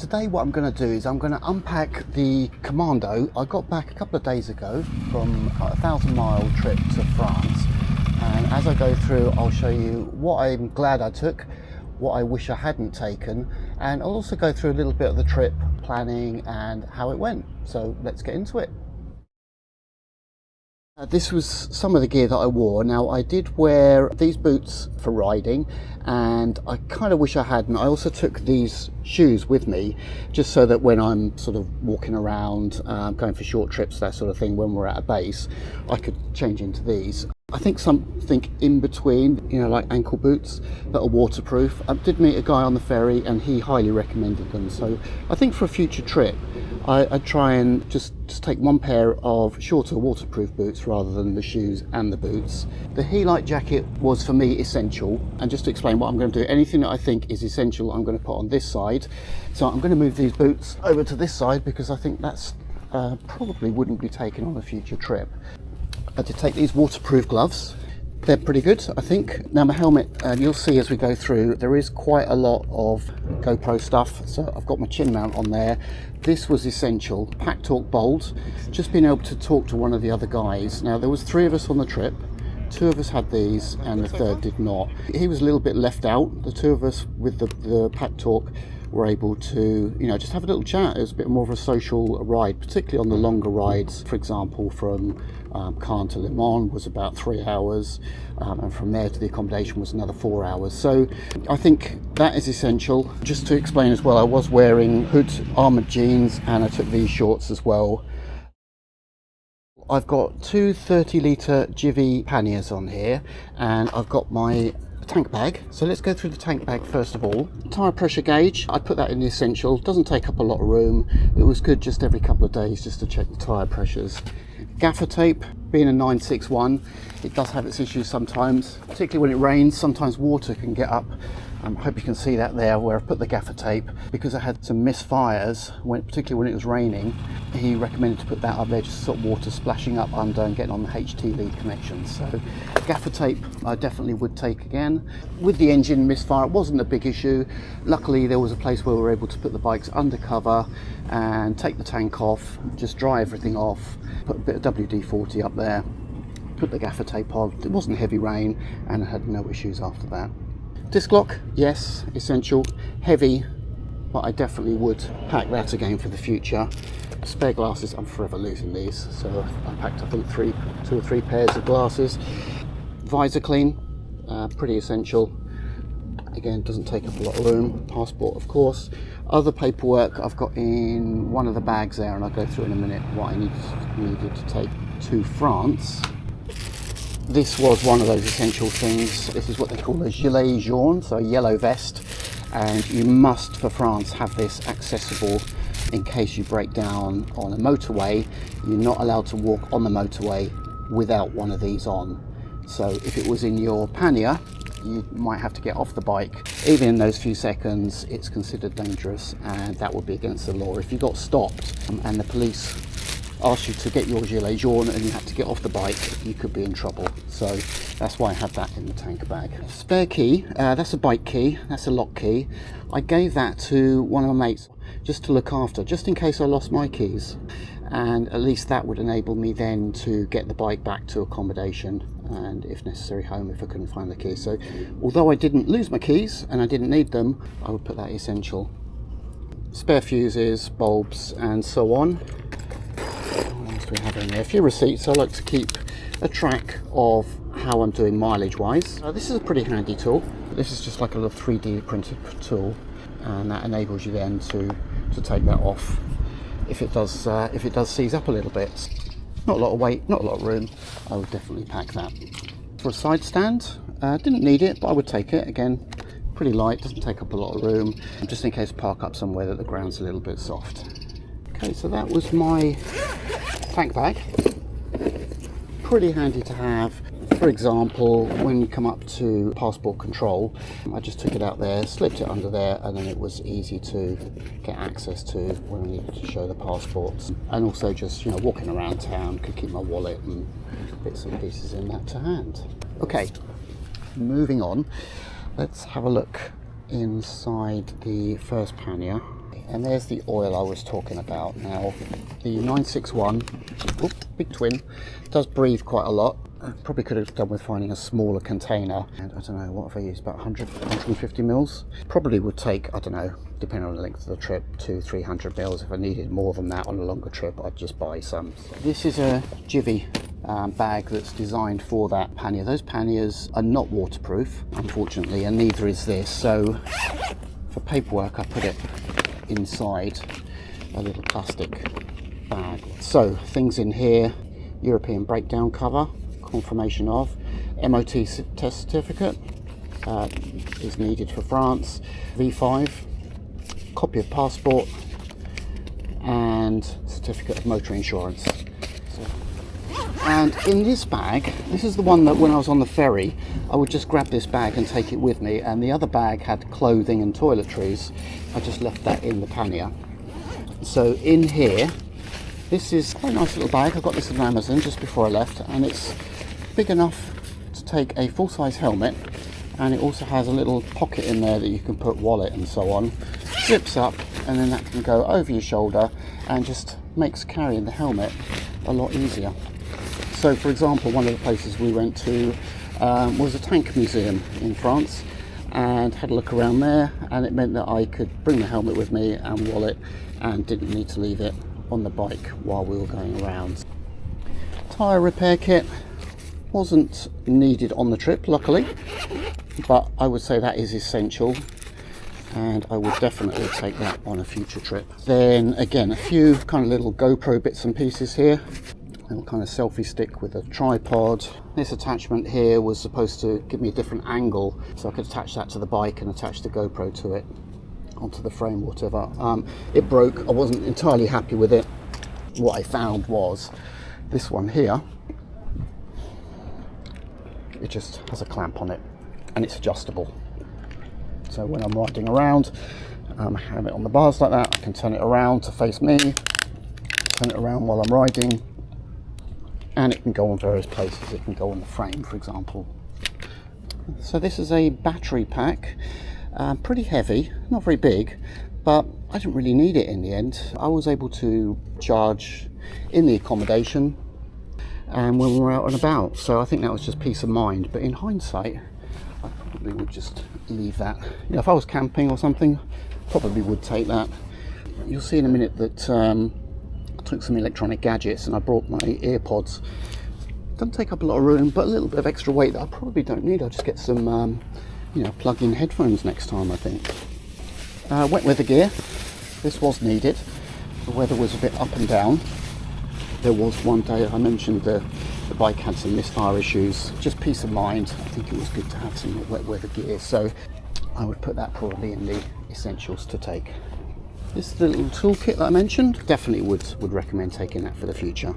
Today what I'm going to do is I'm going to unpack the Commando. I got back a couple of days ago from a 1,000-mile trip to France, and as I go through I'll show you what I'm glad I took, what I wish I hadn't taken, and I'll also go through a little bit of the trip planning and how it went. So let's get into it. This was some of the gear that I wore. Now I did wear these boots for riding, and I kind of wish I hadn't. I also took these shoes with me just so that when I'm sort of walking around, going for short trips, that sort of thing, when we're at a base, I could change into these. I think something in between, you know, like ankle boots that are waterproof. I did meet a guy on the ferry and he highly recommended them. So I think for a future trip, I'd try and just take one pair of shorter waterproof boots rather than the shoes and the boots. The Helite jacket was for me essential, and just to explain what I'm going to do, anything that I think is essential I'm going to put on this side. So I'm going to move these boots over to this side because I think that's probably wouldn't be taken on a future trip. I did take these waterproof gloves. They're pretty good, I think. Now my helmet, you'll see as we go through, there is quite a lot of GoPro stuff. So I've got my chin mount on there. This was essential. Pack Talk Bold. Just being able to talk to one of the other guys. Now there was 3 of us on the trip. 2 of us had these and the third did not. He was a little bit left out. The 2 of us with the Pack Talk were able to, you know, just have a little chat. It was a bit more of a social ride, particularly on the longer rides. For example, from Caen to Le Mans was about 3 hours, and from there to the accommodation was another 4 hours. So I think that is essential. Just to explain as well, I was wearing hood armoured jeans and I took these shorts as well. I've got 2 30-litre Jivvy panniers on here, and I've got my tank bag. So let's go through the tank bag first of all. Tyre pressure gauge, I put that in the essential. Doesn't take up a lot of room. It was good just every couple of days just to check the tyre pressures. Gaffer tape, being a 961, it does have its issues sometimes, particularly when it rains. Sometimes water can get up. I hope you can see that there where I put the gaffer tape, because I had some misfires, particularly when it was raining. He recommended to put that up there, just sort of water splashing up under and getting on the HT lead connections. So gaffer tape I definitely would take again. With the engine misfire, it wasn't a big issue. Luckily there was a place where we were able to put the bikes under cover and take the tank off, just dry everything off, put a bit of WD-40 up there, put the gaffer tape on. It wasn't heavy rain and I had no issues after that. Disc lock, yes, essential. Heavy, but I definitely would pack that again for the future. Spare glasses, I'm forever losing these, so I packed I think 2 or 3 pairs of glasses. Visor clean, pretty essential. Again, doesn't take up a lot of room. Passport, of course. Other paperwork I've got in one of the bags there, and I'll go through in a minute what I needed to take to France. This was one of those essential things. This is what they call a gilet jaune, so a yellow vest, and you must, for France, have this accessible in case you break down on a motorway. You're not allowed to walk on the motorway without one of these on. So if it was in your pannier, you might have to get off the bike. Even in those few seconds, it's considered dangerous, and that would be against the law. If you got stopped and the police asked you to get your gilet jaune and you had to get off the bike, you could be in trouble. So that's why I have that in the tank bag. Spare key, that's a bike key, that's a lock key. I gave that to one of my mates just to look after, just in case I lost my keys, and at least that would enable me then to get the bike back to accommodation and if necessary home if I couldn't find the keys. So although I didn't lose my keys and I didn't need them, I would put that essential. Spare fuses, bulbs and so on. We have in there a few receipts. I like to keep a track of how I'm doing mileage wise. This is a pretty handy tool. This is just like a little 3D printed tool, and that enables you then to take that off if it does seize up a little bit. Not a lot of weight, not a lot of room. I would definitely pack that. For a side stand, didn't need it, but I would take it. Again, pretty light, doesn't take up a lot of room, just in case I park up somewhere that the ground's a little bit soft. Okay, so that was my tank bag. Pretty handy to have. For example, when you come up to passport control, I just took it out there, slipped it under there, and then it was easy to get access to when I needed to show the passports. And also just, you know, walking around town, could keep my wallet and bits and pieces in that to hand. Okay, moving on. Let's have a look inside the first pannier. And there's the oil I was talking about. Now, the 961, big twin, does breathe quite a lot. I probably could have done with finding a smaller container. And I don't know, what have I used? About 100, 150 mils? Probably would take, I don't know, depending on the length of the trip, 200-300 mils. If I needed more than that on a longer trip, I'd just buy some. This is a Jivvy bag that's designed for that pannier. Those panniers are not waterproof, unfortunately, and neither is this. So for paperwork, I put it inside a little plastic bag. So things in here: European breakdown cover, confirmation of, MOT test certificate is needed for France, V5, copy of passport, and certificate of motor insurance. And in this bag, this is the one that when I was on the ferry, I would just grab this bag and take it with me, and the other bag had clothing and toiletries. I just left that in the pannier. So in here, this is quite a nice little bag. I got this on Amazon just before I left, and it's big enough to take a full-size helmet, and it also has a little pocket in there that you can put wallet and so on. Zips up, and then that can go over your shoulder and just makes carrying the helmet a lot easier. So for example, one of the places we went to was a tank museum in France, and had a look around there, and it meant that I could bring the helmet with me and wallet and didn't need to leave it on the bike while we were going around. Tyre repair kit wasn't needed on the trip, luckily, but I would say that is essential, and I would definitely take that on a future trip. Then again, a few kind of little GoPro bits and pieces here. A little kind of selfie stick with a tripod. This attachment here was supposed to give me a different angle, so I could attach that to the bike and attach the GoPro to it, onto the frame, whatever. It broke. I wasn't entirely happy with it. What I found was this one here. It just has a clamp on it, and it's adjustable. So when I'm riding around, I have it on the bars like that. I can turn it around to face me, turn it around while I'm riding, and it can go on various places. It can go on the frame, for example. So this is a battery pack, pretty heavy, not very big, but I didn't really need it in the end. I was able to charge in the accommodation and when we were out and about, so I think that was just peace of mind. But in hindsight, I probably would just leave that. You know, if I was camping or something, probably would take that. You'll see in a minute that I took some electronic gadgets and I brought my AirPods. Doesn't take up a lot of room, but a little bit of extra weight that I probably don't need. I'll just get some you know, plug-in headphones next time, I think. Wet weather gear. This was needed. The weather was a bit up and down. There was one day I mentioned the bike had some misfire issues. Just peace of mind. I think it was good to have some wet weather gear, so I would put that probably in the essentials to take. This is the little toolkit that I mentioned. Definitely would recommend taking that for the future.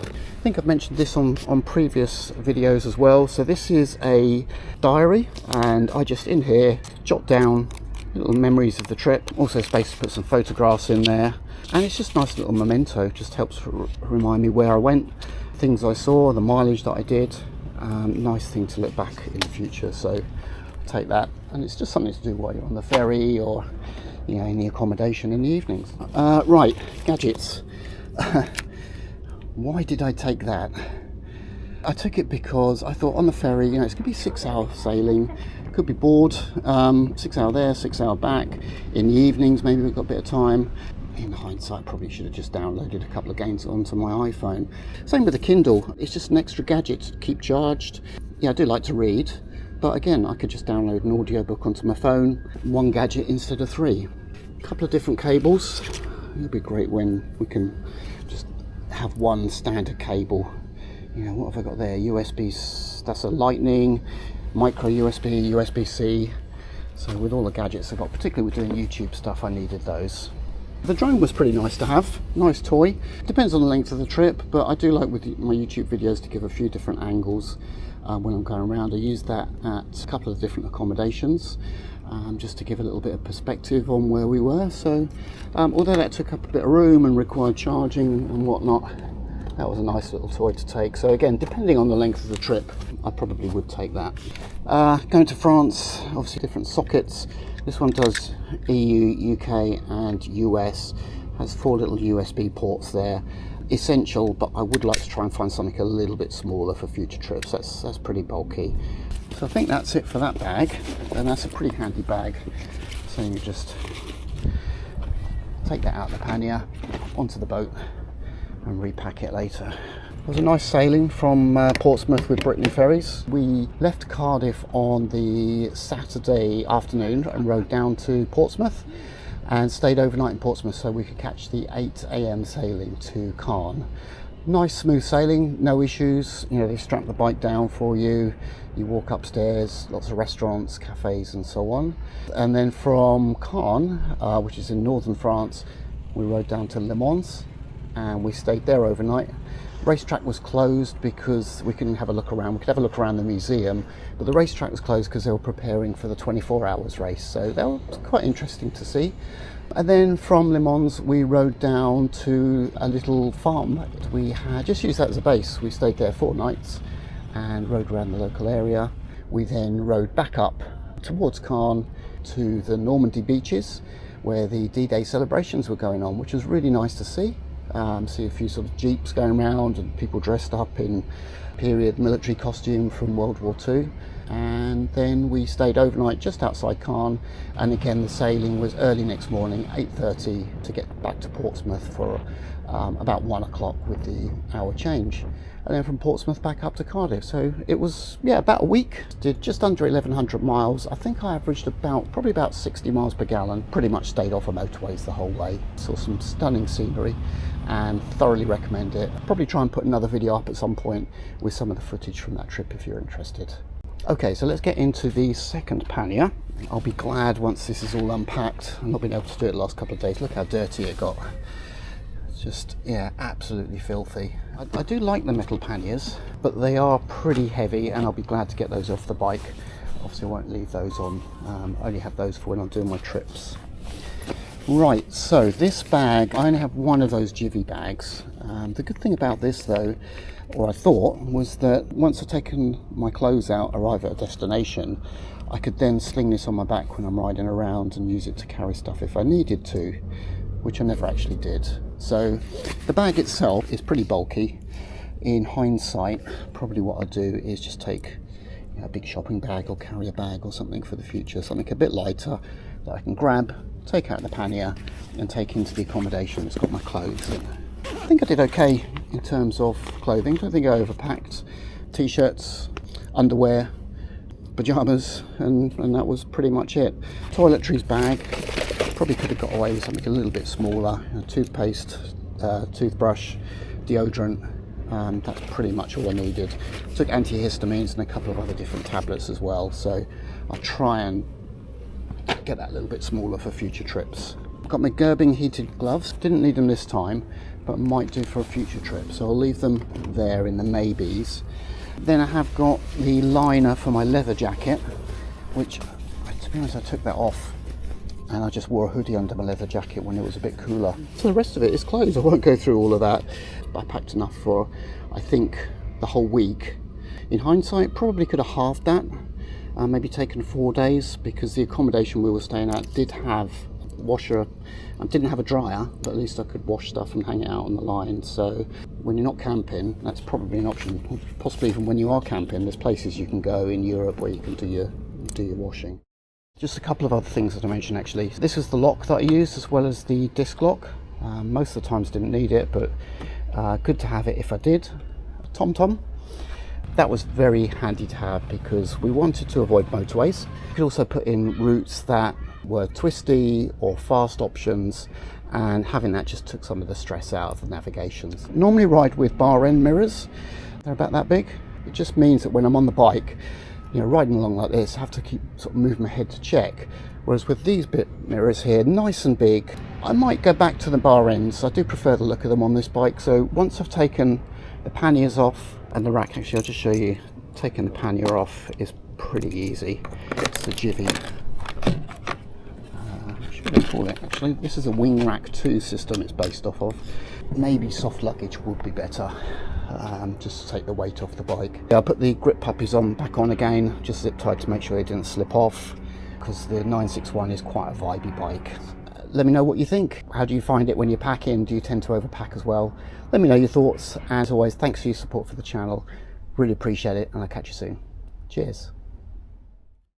I think I've mentioned this on previous videos as well. So this is a diary, and I just in here jot down little memories of the trip. Also space to put some photographs in there, and it's just a nice little memento. Just helps remind me where I went, things I saw, the mileage that I did. Nice thing to look back in the future, so take that. And it's just something to do while you're on the ferry or, you know, in the accommodation in the evenings. Right, gadgets. Why did I take that? I took it because I thought on the ferry, you know, it's going to be 6 hour sailing, could be bored, 6 hour there, 6 hour back. In the evenings, maybe we've got a bit of time. In hindsight, probably should have just downloaded a couple of games onto my iPhone. Same with the Kindle, it's just an extra gadget to keep charged. Yeah, I do like to read, but again, I could just download an audiobook onto my phone. One gadget instead of three. A couple of different cables. It'll be great when we can just have one standard cable. You know, what have I got there? USB, that's a Lightning, micro USB, USB-C. So with all the gadgets I've got, particularly with doing YouTube stuff, I needed those. The drone was pretty nice to have, nice toy. Depends on the length of the trip, but I do like with my YouTube videos to give a few different angles when I'm going around. I use that at a couple of different accommodations, just to give a little bit of perspective on where we were. So although that took up a bit of room and required charging and whatnot, that was a nice little toy to take. So again, depending on the length of the trip, I probably would take that. Going to France, obviously different sockets, This one does EU, UK and US, has 4 little USB ports there. Essential, but I would like to try and find something a little bit smaller for future trips. That's pretty bulky. So I think that's it for that bag, and that's a pretty handy bag. So you just take that out of the pannier, onto the boat and repack it later. It was a nice sailing from Portsmouth with Brittany Ferries. We left Cardiff on the Saturday afternoon and rode down to Portsmouth and stayed overnight in Portsmouth so we could catch the 8 AM sailing to Caen. Nice smooth sailing, no issues. You know, they strap the bike down for you, you walk upstairs, lots of restaurants, cafes and so on. And then from Caen, which is in northern France, we rode down to Le Mans and we stayed there overnight. Racetrack was closed because we couldn't have a look around. We could have a look around the museum, but the racetrack was closed because they were preparing for the 24 hours race. So that was quite interesting to see. And then from Le Mans, we rode down to a little farm. We had just used that as a base. We stayed there 4 nights and rode around the local area. We then rode back up towards Caen to the Normandy beaches where the D-Day celebrations were going on, which was really nice to see. See a few sort of jeeps going around and people dressed up in period military costume from World War II. And then we stayed overnight just outside Caen, and again the sailing was early next morning, 8:30, to get back to Portsmouth for about 1 o'clock with the hour change. And then from Portsmouth back up to Cardiff. So it was, yeah, about a week. Did just under 1,100 miles. I think I averaged probably about 60 miles per gallon. Pretty much stayed off of motorways the whole way. Saw some stunning scenery and thoroughly recommend it. I'll probably try and put another video up at some point with some of the footage from that trip if you're interested. Okay, so let's get into the second pannier. I'll be glad once this is all unpacked. I've not been able to do it the last couple of days. Look how dirty it got. Just, yeah, absolutely filthy. I do like the metal panniers, but they are pretty heavy and I'll be glad to get those off the bike. Obviously I won't leave those on, I only have those for when I'm doing my trips. Right, so this bag, I only have one of those Jivvy bags. The good thing about this though, or I thought, was that once I've taken my clothes out, arrive at a destination, I could then sling this on my back when I'm riding around and use it to carry stuff if I needed to, which I never actually did. So the bag itself is pretty bulky. In hindsight, probably what I'll do is just take a big shopping bag or carry a bag or something for the future, something a bit lighter that I can grab, take out the pannier and take into the accommodation. It's got my clothes in. I think I did okay in terms of clothing. I don't think I overpacked. T-shirts, underwear, pyjamas, and that was pretty much it. Toiletries bag, probably could have got away with something a little bit smaller. Toothpaste, toothbrush, deodorant. That's pretty much all I needed. Took antihistamines and a couple of other different tablets as well, so I'll try and get that a little bit smaller for future trips. I've got my Gerbing heated gloves. Didn't need them this time, but might do for a future trip, so I'll leave them there in the maybes. Then I have got the liner for my leather jacket, which, to be honest, I took that off and I just wore a hoodie under my leather jacket when it was a bit cooler. So the rest of it is clothes. I won't go through all of that. I packed enough for, I think, the whole week. In hindsight, probably could have halved that, maybe taken 4 days, because the accommodation we were staying at did have a washer. I didn't have a dryer, but at least I could wash stuff and hang it out on the line. So when you're not camping, that's probably an option. Possibly even when you are camping, there's places you can go in Europe where you can do your washing. Just a couple of other things that I mentioned actually. This is the lock that I used as well as the disc lock. Most of the times didn't need it, but good to have it if I did. TomTom. That was very handy to have because we wanted to avoid motorways. You could also put in routes that were twisty or fast options, and having that just took some of the stress out of the navigations. Normally ride with bar end mirrors. They're about that big. It just means that when I'm on the bike, riding along like this, I have to keep sort of moving my head to check. Whereas with these bit mirrors here, nice and big, I might go back to the bar ends. I do prefer the look of them on this bike. So once I've taken the panniers off and the rack, actually I'll just show you, taking the pannier off is pretty easy. It's the Jivvy. What do I call it actually? This is a Wing Rack 2 system it's based off of. Maybe soft luggage would be better. Just to take the weight off the bike. I put the grip puppies back on again, just zip tied to make sure they didn't slip off. because the 961 is quite a vibey bike. Let me know what you think. How do you find it when you're packing? Do you tend to overpack as well? Let me know your thoughts. As always, thanks for your support for the channel. Really appreciate it, and I'll catch you soon. Cheers.